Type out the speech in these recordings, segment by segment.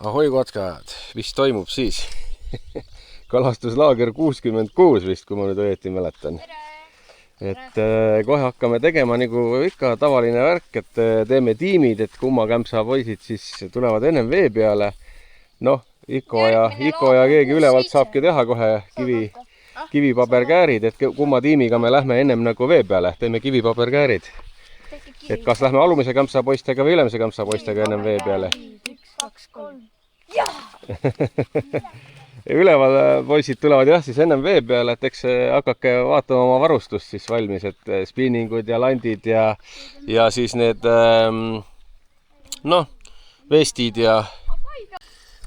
Ahoi kotkajad, mis toimub siis? Kalastuslaager 66 vist, kui ma nüüd õieti mäletan. Et kohe hakkame tegema nagu ikka tavaline värk, et teeme tiimid, et kumma kämpsa poisid siis tulevad ennem vee peale. Noh, Iko ja keegi ülevalt saabki teha kohe kivipaberkäärid, et kumma tiimiga me lähme ennem nagu vee peale. Teeme kivipaberkäärid. Et kas lähme alumise kämpsa poistega või ülemise kämpsa poistega ennem vee peale? 1, 2, 3. Üleval poisid tulevad jah siis ennem vee peale, et eks hakake vaatama oma varustust siis valmis, et spinningud ja landid ja siis need vestid ja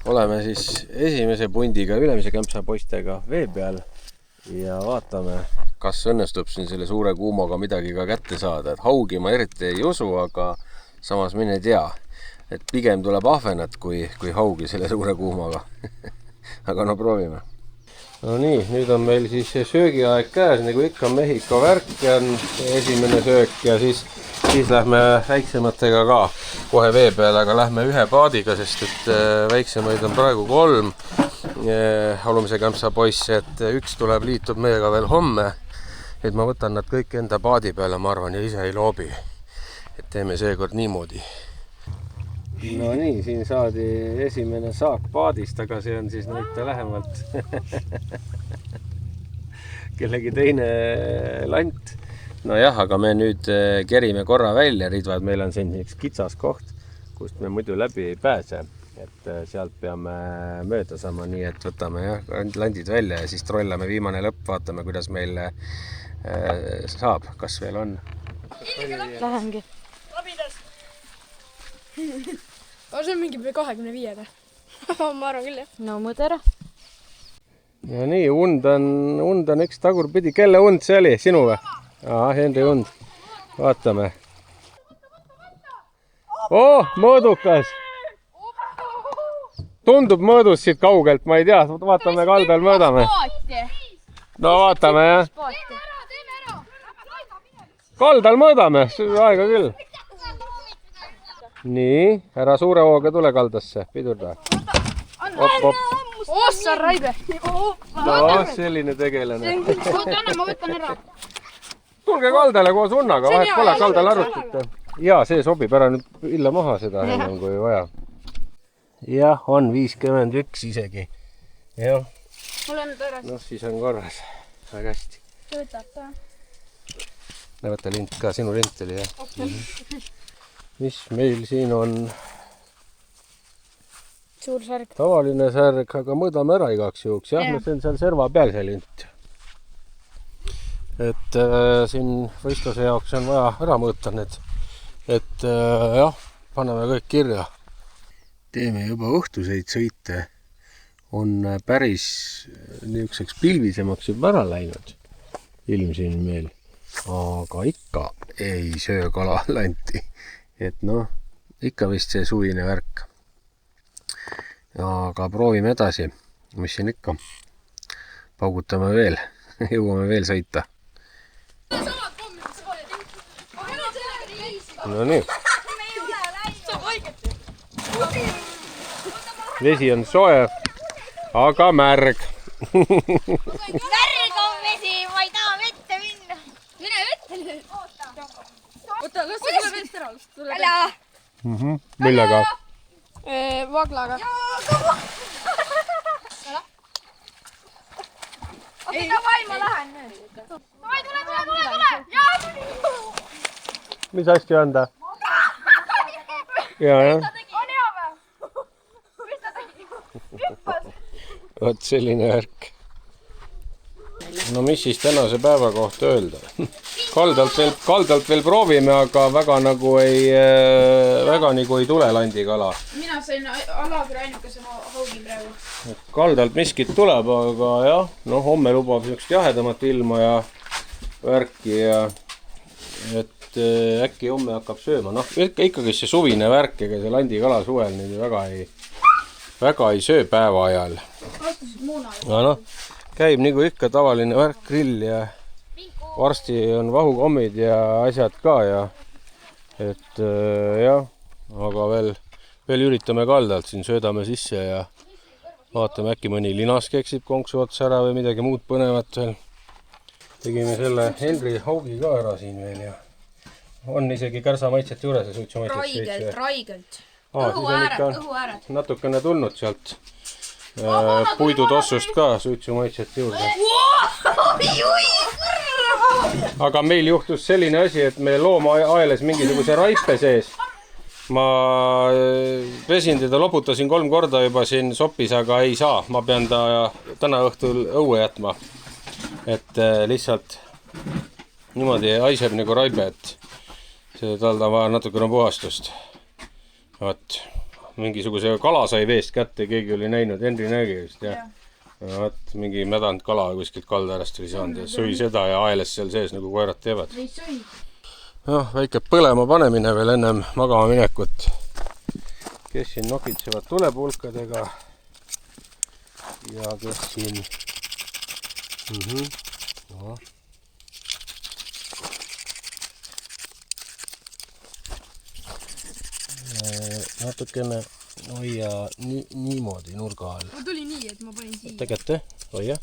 oleme siis esimese pundiga ülemise kämpsa poistega vee peal ja vaatame, kas õnnestub siin selle suure kuumoga midagi ka kätte saada, et haugi ma eriti ei usu, aga samas mine tea. Et pigem tuleb ahvenat kui haugi selle suure kuumaga. Aga no proovime. No nii, nüüd on meil siis söögiaeg käes, nagu ikka Mehhiko värk on esimene söök ja siis lähme väiksematega ka kohe vee peale, aga lähme ühe paadiga, sest et väiksemaid on praegu 3 alumise kämpsa poiss, et üks tuleb liitub meiega veel homme, et ma võtan nad kõik enda paadi peale, ma arvan, ja ise ei loobi. Et teeme seekord niimoodi. No nii, siin saadi esimene saak paadist, aga see on siis näita lähemalt kellegi teine lant. No jah, aga me nüüd kerime korra välja ridvad, meil on siin üks kitsas koht, kust me muidu läbi ei pääse, et sealt peame mööda saama, nii et võtame jah, landid välja ja siis trollame viimane lõpp, vaatame, kuidas meil saab, kas veel on. Lähengi. See on mingi 25. Ma arvan küll, jah. No mõõda ära. Ja nii, und on üks tagurpidi. Kelle und see oli? Sinu või? Henri und. Vaatame. Mõõdukas! Tundub mõõdus siit kaugelt, ma ei tea. Vaatame kaldal, mõõdame. No vaatame, jah. Kaldal mõõdame, aega küll. Nii, ära suure hooga tule kaldasse, pidurda. Ossa raibe! No, selline tegelane. Ma võtan ära. Tulge kaldale koos unnaga, vahet pole, kaldal arutate. Jaa, see sobib, ära nüüd illa maha seda enam kui vaja. Jah, on 51 isegi. Jah. Mul on tõras. Noh, siis on korras. Väga hästi. Võtab ka. Võta lint ka, sinu lint oli, jah. Mis meil siin on? Suur särg. Tavaline särg, aga mõõdame ära igaks juhuks. Jah, see on seal serva peal see lint. Et siin võistluse jaoks on vaja ära mõõta need. Et jah, paneme kõik kirja. Teeme juba õhtuseid sõite. On päris niisuguseks pilvisemaks juba ära läinud. Ilm siin meil. Aga ikka ei söö kala lanti. Et noh, ikka vist see suvine värk. Aga proovime edasi, mis siin ikka. Paugutame veel, jõuame veel sõita. No nii. Vesi on soe, aga märg. Märg on vesi, ma ei taha vette minna. Mine vette nüüd. Oota, las sa tule veest ära. Ära. Millega? Vaglaga. Okei, davai, ma lähen nüüd. Davai, tule. Jaa, tuli. Mis asja on ta? Jah. On hea või? Mis ta tegi? Hüppas. Vot selline värk. No mis siis tänase päeva kohta öelda? Kaldalt veel proovime, aga väga nagu ei tule landikala. Mina sain alagri ainukesena haugi praegu. Kaldalt miskit tuleb, aga jah, no homme lubab niisugust jahedamat ilma ja värki ja et äkki homme hakkab sööma. Noh, ikkagi see suvine värk, ega see landikala suvel nüüd väga ei söö päeva ajal. No noh, käib nagu ikka tavaline värk, grill ja varsti on vahukommid ja asjad ka ja et jah, aga veel veel üritame kaldalt, siin söödame sisse ja vaatame, äkki mõni linas keksib konksu otsa ära või midagi muud põnevat veel. Tegime selle Henri haugi ka ära siin veel ja on isegi kärsa maitset juures ja suitsu maitset. Raigelt. Õhuääred. Natukene tulnud sealt puidutossust ka suitsu maitset juurde. Aga meil juhtus selline asi, et me looma aeles mingisuguse raipe sees. Ma pesin teda, loputasin 3 korda juba siin sopis, aga ei saa. Ma pean ta täna õhtul õue jätma. Et lihtsalt niimoodi haiseb nagu raibe, et see talda vaja natukene puhastust. Vaat, mingisuguse kala sai veest kätte, keegi oli näinud, Henri nägi vist, jah. Vaat, mingi mädanud kala kuskilt kaldarast oli saanud ja sõi seda ja aeles seal sees nagu koerad teevad. Noh, väike põlema panemine veel ennem magama minekut. Kes siin nokitsevad tulepulkadega ja kes siin no. Natukene hoia niimoodi nurga all. Ma tuli nii, et ma panin siia. Tegete, hoia.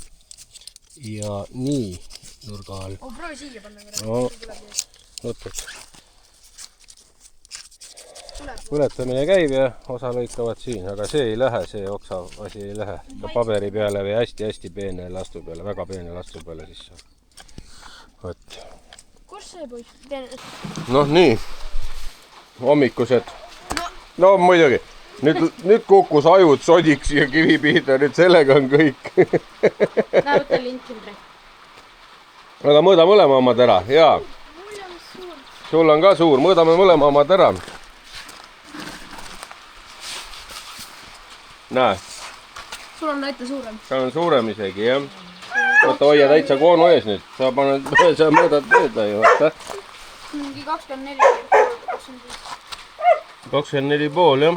Ja nii nurga all. Proovi siia panna. No, lõpud. Põletamine käib ja osa lõikavad siin, aga see ei lähe, see oksa asi ei lähe. Ka paberi peale või hästi peene lastu peale, väga peene lastu peale sisse. Võt. Kus see poiss? Noh, nii. Hommikused. No muidugi. Nüüd kukkus ajud sodiks ja kivi pihta, nüüd sellega on kõik. Näete lintindri. Aga mõõda mõlema omad ära, jaa. Sul on ka suur, mõõdame mõlema omad ära. Näe. Sul on näite suurem. See on suurem isegi, jah. Võtta hoia täitsa koonu ees nüüd. Sa mõõdad mööda ju, vaata. Mingi 24, 25. 24,5, jah.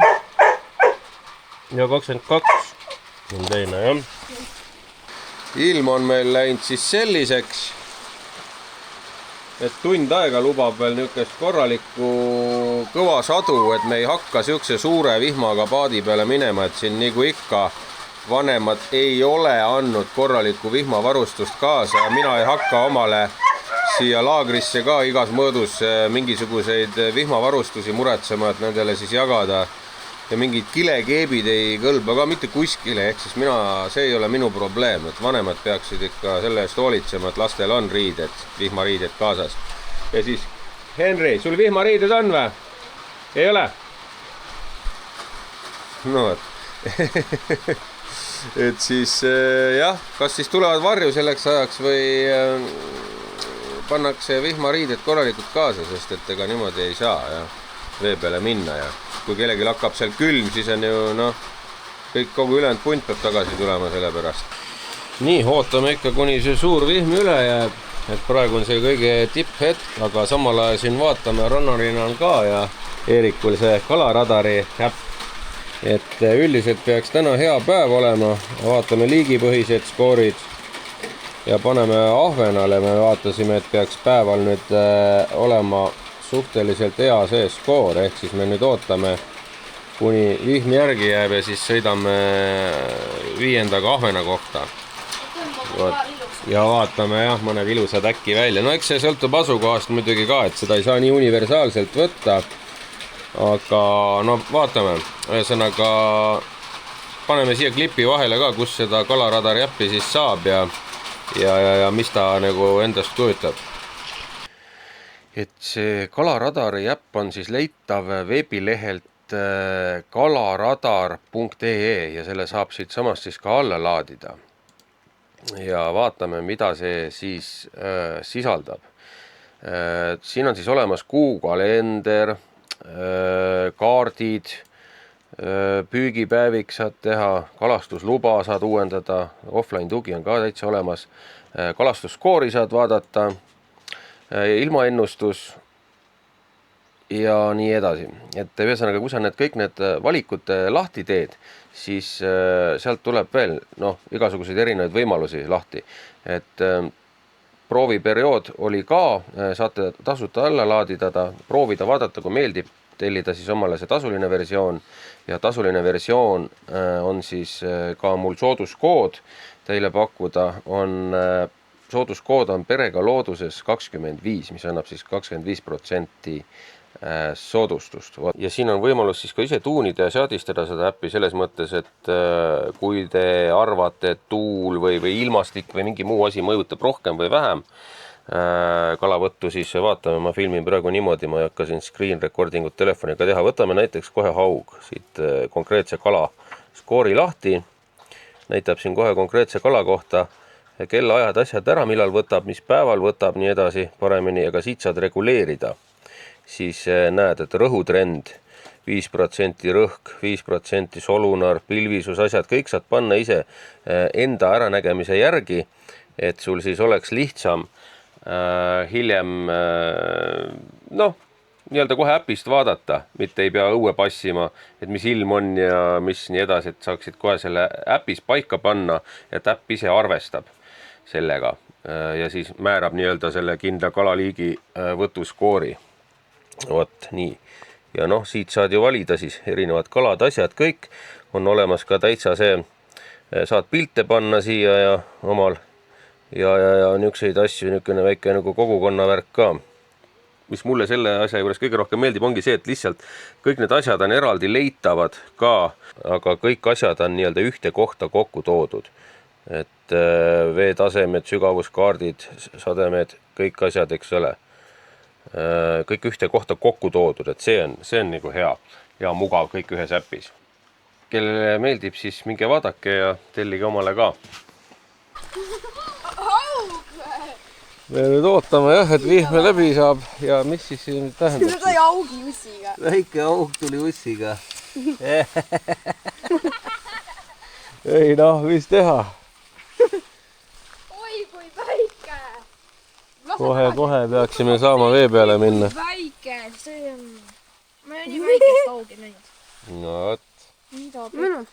Ja 22 on teine, jah. Ilm on meil läinud siis selliseks, et tund aega lubab veel niisugust korralikku kõva sadu, et me ei hakka niisuguse suure vihmaga paadi peale minema, et siin nagu ikka vanemad ei ole andnud korralikku vihmavarustust kaasa ja mina ei hakka omale siia laagrisse ka igas mõõdus mingisuguseid vihmavarustusi muretsema, et nendele siis jagada. Ja mingid kilekeebid ei kõlba ka mitte kuskile, ehk siis see ei ole minu probleem, et vanemad peaksid ikka selle eest hoolitsema, et lastel on riided, vihmariided kaasas. Ja siis, Henri, sul vihmariided on või? Ei ole? No, et siis jah, kas siis tulevad varju selleks ajaks või pannakse vihmariided korralikult kaasa, sest et ega niimoodi ei saa ja vee peale minna ja kui kellelgi hakkab seal külm, siis on ju kõik kogu ülejäänud punt peab tagasi tulema selle pärast. Nii, ootame ikka, kuni see suur vihm üle jääb, et praegu on see kõige tipphetk, aga samal ajal siin vaatame rannarinnal ka ja Eerikul see kalaradari äpp. Et üldiselt peaks täna hea päev olema, vaatame liigipõhised skoorid ja paneme ahvenale, me vaatasime, et peaks päeval nüüd olema suhteliselt hea see skoor, ehk siis me nüüd ootame, kuni vihm järgi jääb ja siis sõidame 5. ahvena kohta. Ja vaatame jah, mõned ilusad äkki välja. No eks see sõltub asukohast muidugi ka, et seda ei saa nii universaalselt võtta. Aga no vaatame, ühesõnaga paneme siia klipi vahele ka, kus seda kalaradari äppi siis saab ja mis ta nagu endast kujutab. Et see kalaradari äpp on siis leitav veebilehelt kalaradar.ee ja selle saab siit samast siis ka alla laadida. Ja vaatame, mida see siis sisaldab. Siin on siis olemas kuukalender, kaardid, püügipäevik saad teha, kalastusluba saad uuendada, offline tugi on ka täitsa olemas, kalastusskoori saad vaadata, ilmaennustus ja nii edasi. Et ühesõnaga, kui sa kõik need valikud lahti teed, siis sealt tuleb veel igasuguseid erinevaid võimalusi lahti. Et prooviperiood oli ka, saate tasuta alla laadida, proovida, vaadata, kui meeldib. tellida siis omale see tasuline versioon ja tasuline versioon on siis ka mul sooduskood teile pakkuda, sooduskood on perega looduses 25, mis annab siis 25% soodustust. Ja siin on võimalus siis ka ise tuunida ja seadistada seda äppi selles mõttes, et kui te arvate, et tuul või ilmastik või mingi muu asi mõjutab rohkem või vähem kalavõttu, siis vaatame, ma filmin praegu niimoodi, ma ei hakka siin screen recording ut telefoniga teha. Võtame näiteks kohe haug, siit konkreetse kala skoori lahti, näitab siin kohe konkreetse kala kohta kellaajad, asjad ära, millal võtab, mis päeval võtab, nii edasi paremini, aga siit saad reguleerida. Siis näed, et rõhutrend, 5% rõhk, 5% solunar, pilvisus, asjad, kõik saad panna ise enda äranägemise järgi, et sul siis oleks lihtsam hiljem nii-öelda kohe äpist vaadata, mitte ei pea õue passima, et mis ilm on ja mis nii edasi, et saaksid kohe selle äpis paika panna, et äpp ise arvestab sellega ja siis määrab nii-öelda selle kindla kalaliigi võtuskoori. Vot nii. Ja siit saad ju valida siis erinevad kalad, asjad, kõik on olemas ka täitsa see, saad pilte panna siia ja omal ja niisuguseid asju, niisugune väike nagu kogukonnavärk ka. Mis mulle selle asja juures kõige rohkem meeldib, ongi see, et lihtsalt kõik need asjad on eraldi leitavad ka, aga kõik asjad on nii-öelda ühte kohta kokku toodud. Et veetasemed, sügavuskaardid, sademed, kõik asjad, eks ole. Kõik ühte kohta kokku toodud, et see on nagu hea ja mugav kõik ühes äpis. Kellele meeldib, siis minge vaadake ja tellige omale ka. Me nüüd ootame jah, et vihme läbi saab ja mis siis siin tähendab? See sai augi ussiga. Väike aug tuli ussiga. Ei mis teha? Oi kui väike! Kohe peaksime saama vee peale minna. Väike, see on... Ma ei nii väikest augi näinud. No vot. Mida peab?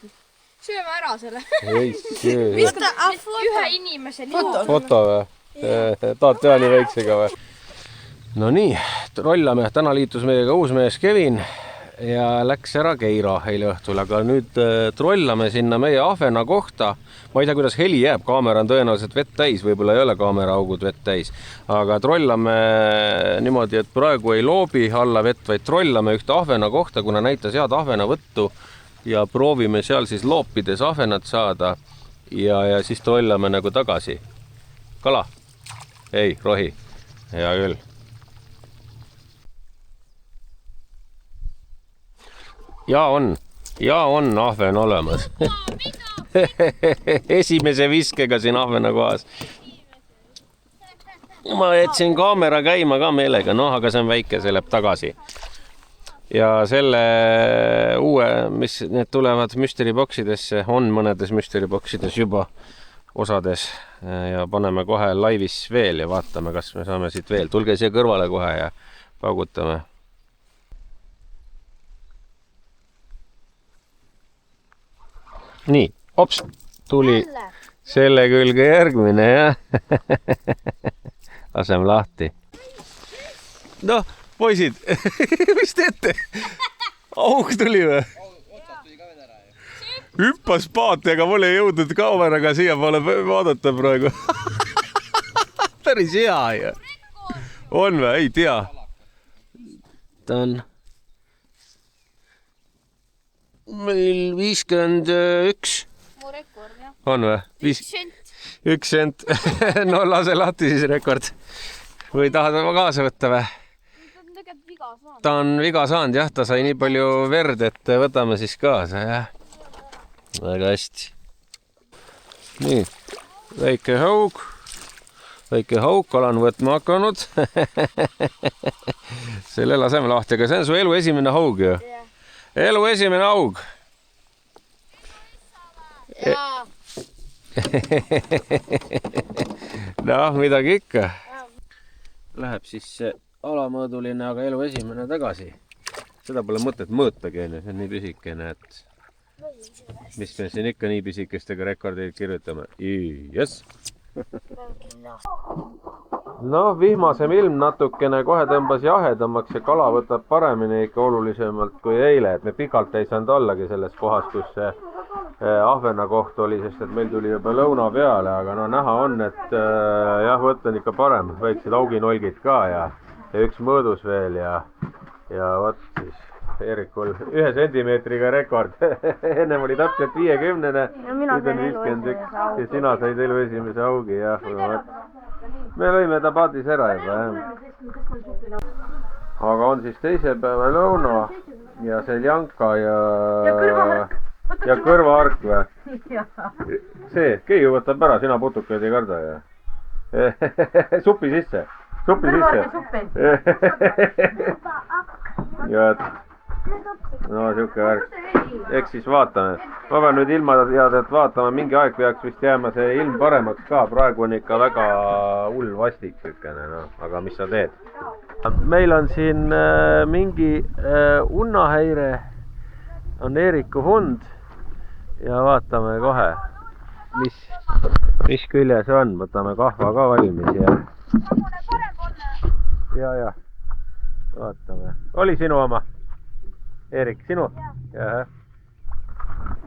Sööme ära selle. Ei söö. Ühe inimese liha. Foto või? Tahad teha nii väiksega või? No nii, trollame. Täna liitus meiega uus mees Kevin ja läks ära Keira eile õhtul, aga nüüd trollame sinna meie ahvena kohta. Ma ei tea, kuidas heli jääb, kaamera on tõenäoliselt vett täis, võib-olla ei ole kaameraugud vett täis, aga trollame niimoodi, et praegu ei loobi alla vett, vaid trollame ühte ahvena kohta, kuna näitas head ahvenavõttu ja proovime seal siis loopides ahvenat saada ja siis trollame nagu tagasi. Kala? Ei, rohi. Hea küll. Ja on ahven olemas. Esimese viskega siin ahvena kohas. Ma jätsin kaamera käima ka meelega, aga see on väike, see läheb tagasi. Ja selle uue, mis need tulevad mystery boxidesse, on mõnedes mystery boxides juba osades ja paneme kohe laivis veel ja vaatame, kas me saame siit veel. Tulge siia kõrvale kohe ja paugutame. Nii, hops, tuli selle külge järgmine ja laseme lahti. Poisid, mis teete? Auk tuli või? Hüppas paati, aga mul ei jõudnud kaameraga siia poole vaadata praegu. Päris hea ju. On või? Ei tea. Ta on meil 51. Mu rekord, jah. On või? 1 sent. No lase lahti siis rekord. Või tahad kaasa võtta või? Ta on viga saanud, jah. Ta sai nii palju verd, et võtame siis kaasa, jah. Väga hästi. Nii, väike haug, kala on võtma hakanud. Selle laseme lahti, aga see on su elu esimene haug ju? Elu esimene haug. Jaa. Midagi ikka. Läheb siis see alamõõduline, aga elu esimene tagasi. Seda pole mõtet mõõtagi, see on nii pisikene, et... Mis me siin ikka nii pisikestega rekordeid kirjutame? Yes. noh, vihmasem ilm natukene kohe tõmbas jahedamaks ja kala võtab paremini ikka olulisemalt kui eile, et me pikalt ei saanud ollagi selles kohas, kus see ahvena koht oli, sest et meil tuli juba lõuna peale, aga no näha on, et jah, võtt on ikka parem, väiksed auginolgid ka ja üks mõõdus veel ja vot siis Eerikul 1 sentimeetriga rekord. Ennem oli täpselt 50-ne, nüüd on 51 ja sina said elu esimese augi, jah. Me lõime ta paadis ära juba, jah. Aga on siis teise päeva lõuna ja seljanka ja kõrvaark või? See, keegi võtab ära, sina putukaid ei karda, jah? Supi sisse. Ja no siuke värk. Eks siis vaatame. Ma pean nüüd ilmateadet vaatama, mingi aeg peaks vist jääma see ilm paremaks ka. Praegu on ikka väga hull vastik sükene, no. Aga mis sa teed? Meil on siin mingi unnahäire. On Eeriku hund. Ja vaatame kohe, mis küljes on. Võtame kahva ka valmis ja vaatame. Oli sinu oma? Eerik, sinu? Jah.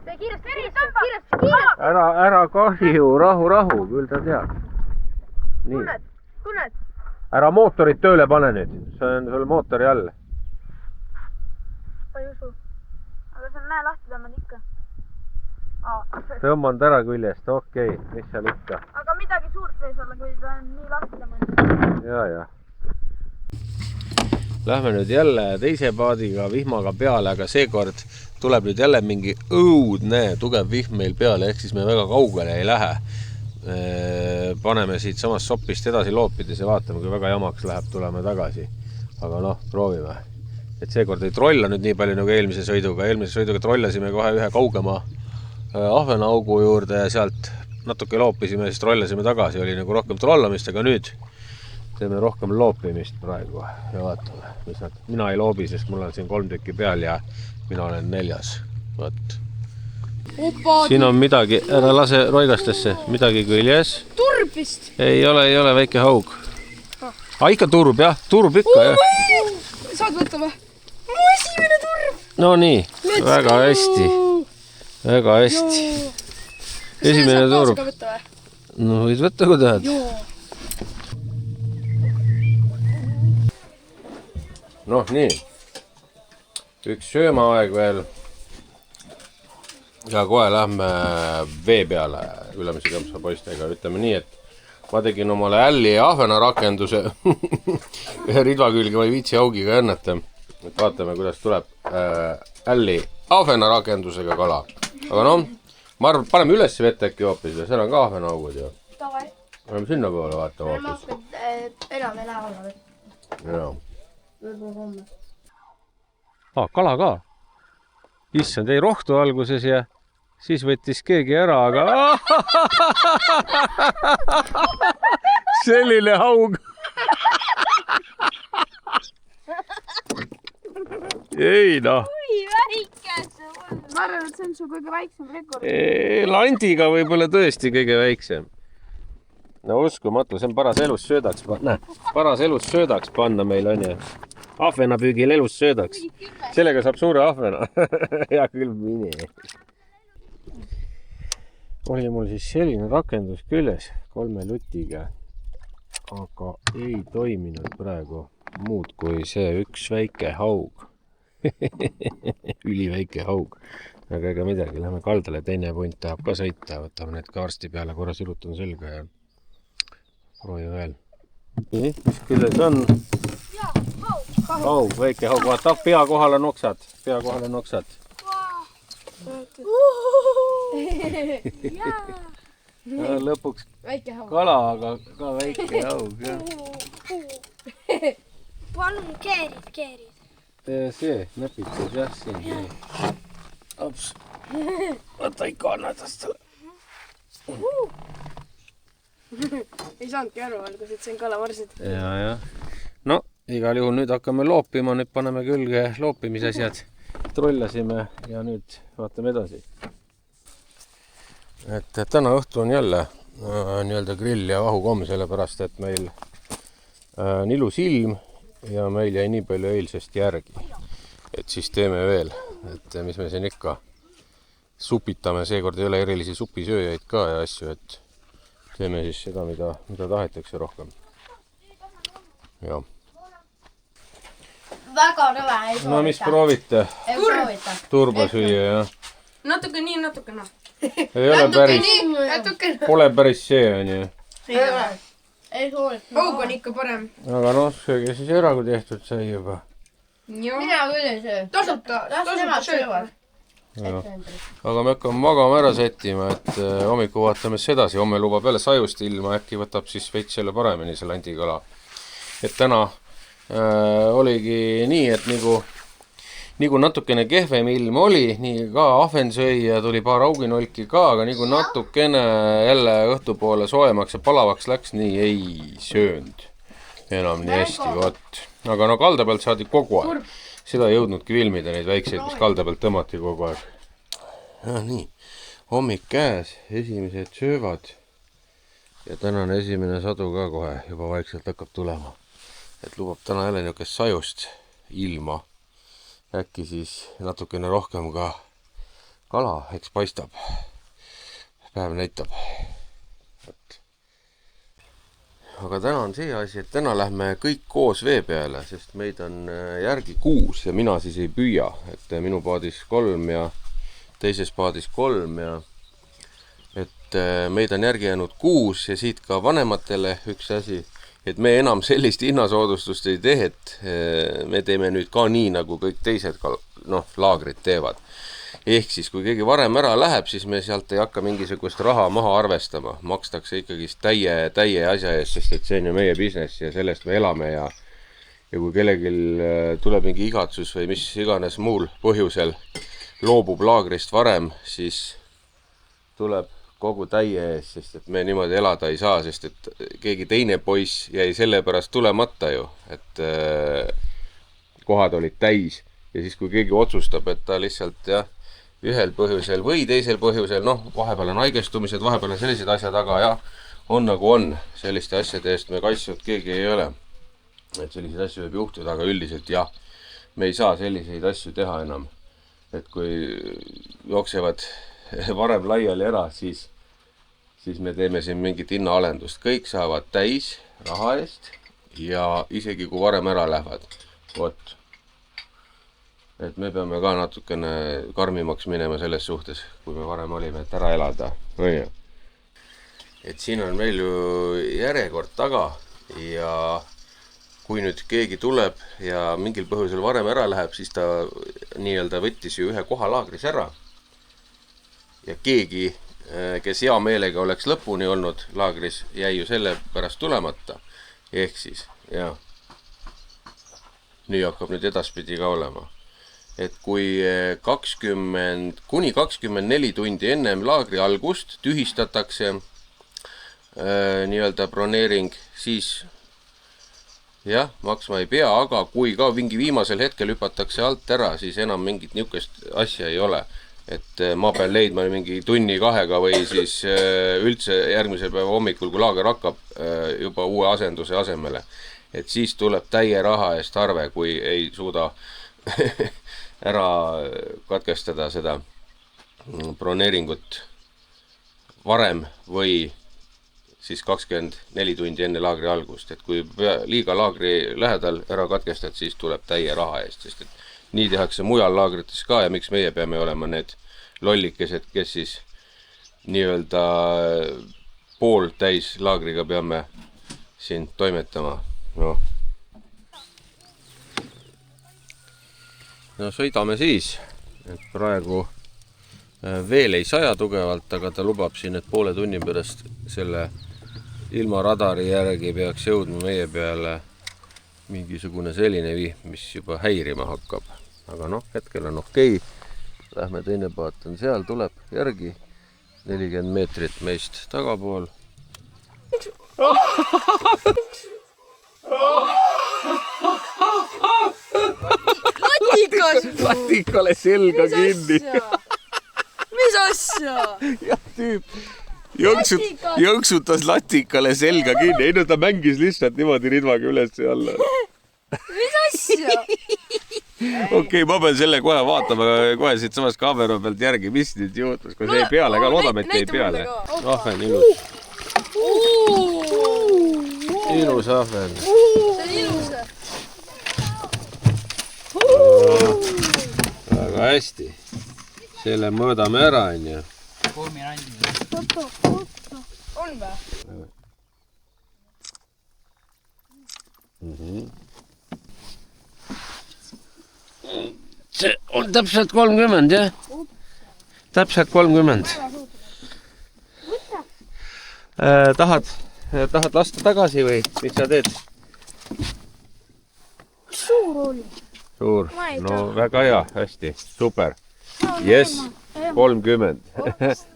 Tee kiiresti. Ära kahju, rahu, küll ta teab. Nii. Tunned? Ära mootorit tööle pane nüüd. See on sul mootori all. Ma ei usu. Aga see on näe lahti tõmmanud ikka. Tõmmanud ära küljest, okei, mis seal ikka. Aga midagi suurt võis olla, kui ta on nii lahti tõmmanud. Ja. Lähme nüüd jälle teise paadiga vihmaga peale, aga seekord tuleb nüüd jälle mingi õudne tugev vihm meil peale, ehk siis me väga kaugele ei lähe. Paneme siit samast sopist edasi loopides ja vaatame, kui väga jamaks läheb, tuleme tagasi. Aga noh, proovime. Et seekord ei trolla nüüd nii palju nagu eelmise sõiduga. Eelmise sõiduga trollasime kohe ühe kaugema ahvenaaugu juurde ja sealt natuke loopisime ja siis trollasime tagasi. Oli nagu rohkem trollamist, aga nüüd teeme rohkem loopimist praegu ja vaatame, mis nad. Mina ei loobi, sest mul on siin 3 tükki peal ja mina olen 4. Võt. Siin on midagi, ära lase roigastesse, midagi küljes. Turb vist. Ei ole väike haug. Ikka turb, jah, turb ikka, jah. Saad võtta või? Mu esimene turb. No nii, väga hästi. Väga hästi. Esimene turb. No võid võtta, kui tahad. Noh, nii. Üks söömaaeg veel. Ja kohe lähme vee peale Ülemise Kämpsa poistega. Ütleme nii, et ma tegin omale älli ja ahvena rakenduse. Ühe ridva külge ma ei viitsi augiga enneta. Et vaatame, kuidas tuleb älli ahvena rakendusega kala. Aga noh, ma arvan, paneme üles vette äkki hoopis ja seal on ka ahvena augud ju. Oleme sinna poole vaatama hoopis. Enam ei lähe olla. Jaa. Kala ka. Issand, ei rohtu alguses ja siis võttis keegi ära, aga selline haug. Ei noh. Kui väike see on. Ma arvan, et see on su kõige väiksem rekord. Landiga võib-olla tõesti kõige väiksem. No uskumatu, see on paras elus söödaks panna. Paras elus söödaks panna meil on ja ahvenapüügil elus söödaks. Sellega saab suure ahvena. Hea küll mine. Oli mul siis selline rakendus küljes 3 lutiga. Aga ei toiminud praegu muud kui see üks väike haug. Üliväike haug. Aga ega midagi, lähme kaldale, teine punt tahab ka sõita. Võtame need ka arsti peale, korra sirutan selga ja proovi veel. Nii, mis küljes on? Haug, väike haug. Vaata, pea kohale noksad. Pea kohale noksad. Lõpuks kala, aga ka väike haug. Palun keerid. See, näpitud jah siin. Ops. Võta ikka annatas talle. Ei saanudki aru alguses, et see on kalavarsid. Ja. No, igal juhul nüüd hakkame loopima, nüüd paneme külge loopimisasjad. Trollasime ja nüüd vaatame edasi. Et täna õhtu on jälle nii-öelda grill ja vahukomm, sellepärast et meil on ilus ilm ja meil jäi nii palju eilsest järgi. Et siis teeme veel, et mis me siin ikka supitame, seekord ei ole erilisi supisööjaid ka ja asju, et teeme siis seda, mida tahetakse rohkem. Ja. Väga rõve, ei soovita. No mis proovite? Ei soovita. Turbasüüa, jah? Natuke nii, natuke noh. Ei ole päris, Natuke pole päris see, on ju. ei ole. Ei soovita. Hoog on ikka parem. Aga noh, sööge siis ära, kui tehtud sai juba. Mina küll ei söö. Tasuta söövad. Aga me hakkame magama ära sättima, et hommiku vaatame siis edasi. Homme lubab jälle sajust ilma, äkki võtab siis veits jälle paremini see landikala. Et täna oligi nii, et nagu natukene kehvem ilm oli, nii ka ahven sõi ja tuli paar auginolki ka, aga nagu natukene jälle õhtupoole soojemaks ja palavaks läks, nii ei söönud enam nii hästi, vot. Aga no kalda pealt saadi kogu aeg. Seda ei jõudnudki filmida, neid väikseid, mis kalda pealt tõmmati kogu aeg. Ja nii, hommik käes, esimesed söövad ja tänane esimene sadu ka kohe juba vaikselt hakkab tulema. Et lubab täna jälle niisugust sajust ilma. Äkki siis natukene rohkem ka kala, eks paistab. Päev näitab. Aga täna on see asi, et täna lähme kõik koos vee peale, sest meid on järgi 6 ja mina siis ei püüa. Et minu paadis 3 ja teises paadis 3 ja et meid on järgi jäänud 6 ja siit ka vanematele üks asi, et me enam sellist hinnasoodustust ei tee, et me teeme nüüd ka nii, nagu kõik teised laagrid teevad. Ehk siis, kui keegi varem ära läheb, siis me sealt ei hakka mingisugust raha maha arvestama. Makstakse ikkagi täie asja eest, sest et see on ju meie business ja sellest me elame ja kui kellelgi tuleb mingi igatsus või mis iganes muul põhjusel loobub laagrist varem, siis tuleb kogu täie ees, sest et me niimoodi elada ei saa, sest et keegi teine poiss jäi selle pärast tulemata ju, et kohad olid täis ja siis kui keegi otsustab, et ta lihtsalt ühel põhjusel või teisel põhjusel, vahepeal on haigestumised, vahepeal on sellised asjad, aga on nagu on, selliste asjade eest me kaitsnud keegi ei ole, et selliseid asju võib juhtuda, aga üldiselt me ei saa selliseid asju teha enam, et kui jooksevad varem laiali ära, siis me teeme siin mingit hinnaalendust. Kõik saavad täis raha eest ja isegi kui varem ära lähevad. Vot. Et me peame ka natukene karmimaks minema selles suhtes, kui me varem olime, et ära elada. Et siin on meil ju järjekord taga ja kui nüüd keegi tuleb ja mingil põhjusel varem ära läheb, siis ta nii-öelda võttis ju ühe koha laagris ära. Ja keegi, kes hea meelega oleks lõpuni olnud laagris, jäi ju selle pärast tulemata. Ehk siis, nii hakkab nüüd edaspidi ka olema. Et kui kuni 24 tundi ennem laagri algust tühistatakse nii-öelda broneering, siis maksma ei pea, aga kui ka mingi viimasel hetkel hüpatakse alt ära, siis enam mingit niisugust asja ei ole. Et ma pean leidma mingi tunni 2 või siis üldse järgmise päeva hommikul, kui laager hakkab juba uue asenduse asemele. Et siis tuleb täie raha eest arve, kui ei suuda ära katkestada seda broneeringut varem või siis 24 tundi enne laagri algust. Et kui liiga laagri lähedal ära katkestad, siis tuleb täie raha eest, sest et nii tehakse mujal laagrites ka ja miks meie peame olema need lollikesed, kes siis nii-öelda pool täis laagriga peame siin toimetama. No sõidame siis, et praegu veel ei saja tugevalt, aga ta lubab siin, et poole tunni pärast selle ilma radari järgi peaks jõudma meie peale mingisugune selline vihm, mis juba häirima hakkab. Aga hetkel on okei. Lähme teine paat on seal, tuleb järgi 40 meetrit meist tagapool. Latikale selga kinni. Mis asja? Ja tüüp Jõnksutas latikale selga kinni. Ei no ta mängis lihtsalt niimoodi ridvaga üles ja alla. Mis asja? Okei, ma pean selle kohe vaatama kohe siit samast kaamera pealt järgi, mis nüüd juhtus. Kui see ei peale ka, loodame, et ei peale. Ahven, ilus. Ilus ahven. See on ilus. Väga hästi. Selle mõõdame ära, on ju. On või? See on täpselt 30, jah? Täpselt 30. Tahad lasta tagasi või mis sa teed? Suur oli. Suur. No väga hea, hästi. Super. Yes, 30.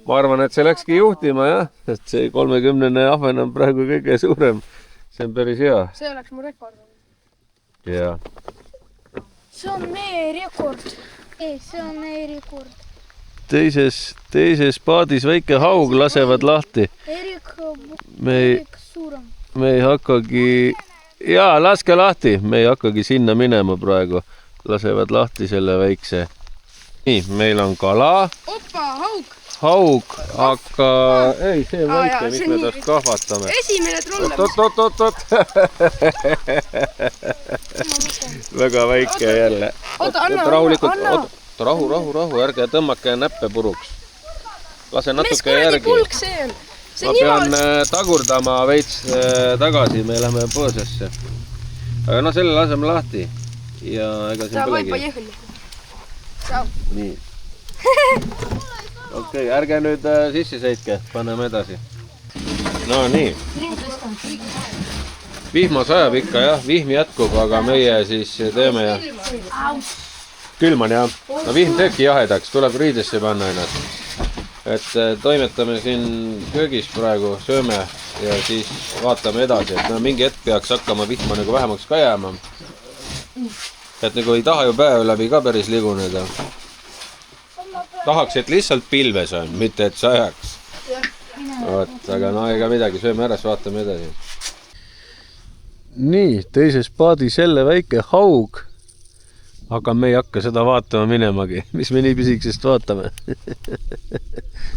Ma arvan, et see läkski juhtima, jah? Et see 30-ne ahven on praegu kõige suurem. See on päris hea. See oleks mu rekord. Jaa. See on meie rekord. Ei, see on meie rekord. Teises paadis väike haug lasevad lahti. Me ei hakkagi... Jaa, laske lahti. Me ei hakkagi sinna minema praegu. Lasevad lahti selle väikse. Nii, meil on kala. Oppa, haug. Haug, aga... Ei, see on väike, mis me tast kahvatame. Esimene trollem. Oot. Väga väike jälle. Anna. Rahu, ärge tõmmake näppe puruks. Lase natuke mis kuradi järgi. pulk see on? Ma pean tagurdama veits tagasi, me läheme põõsesse. Aga no selle laseme lahti. Ja ega siin põlegi. Nii. Okei, ärge nüüd sisse sõitke, paneme edasi. No nii. Vihma sajab ikka, jah, vihm jätkub, aga meie siis teeme ja... Külm on, jah. No vihm teebki jahedaks, tuleb riidesse panna ennast. Et toimetame siin köögis praegu, sööme ja siis vaatame edasi, et no mingi hetk peaks hakkama vihma nagu vähemaks ka jääma. Et nagu ei taha ju päev läbi ka päris liguneda. Tahaks, et lihtsalt pilves on, mitte et sajaks. Oot, aga no ega midagi, sööme ära, vaatame edasi. Nii, teises paadis jälle väike haug. Aga me ei hakka seda vaatama minemagi. Mis me nii pisikesest vaatame?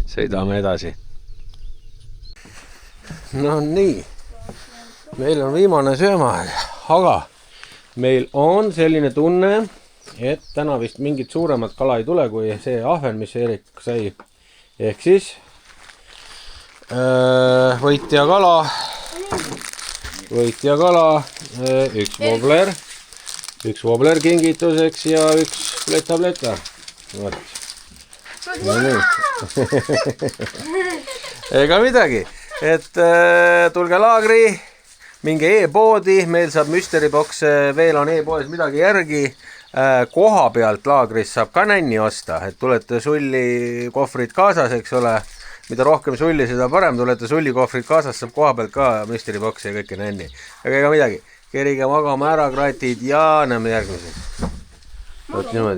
Sõidame edasi. No nii. Meil on viimane sööma, aga meil on selline tunne, et täna vist mingit suuremat kala ei tule, kui see ahven, mis Erik sai. Ehk siis võitja kala, üks wobbler kingituseks ja üks pleta. Võt. No nii. Ega midagi. Et tulge laagri, minge e-poodi, meil saab mystery box, veel on e-poes midagi järgi. Koha pealt laagris saab ka nänni osta, et tulete sulli kohvrid kaasas, eks ole. Mida rohkem sulli, seda parem, tulete sulli kohvrid kaasas, saab koha pealt ka mystery box ja kõike nänni. Aga ega midagi. Kerige magama ära, kratid ja näeme järgmiseks. Võt niimoodi.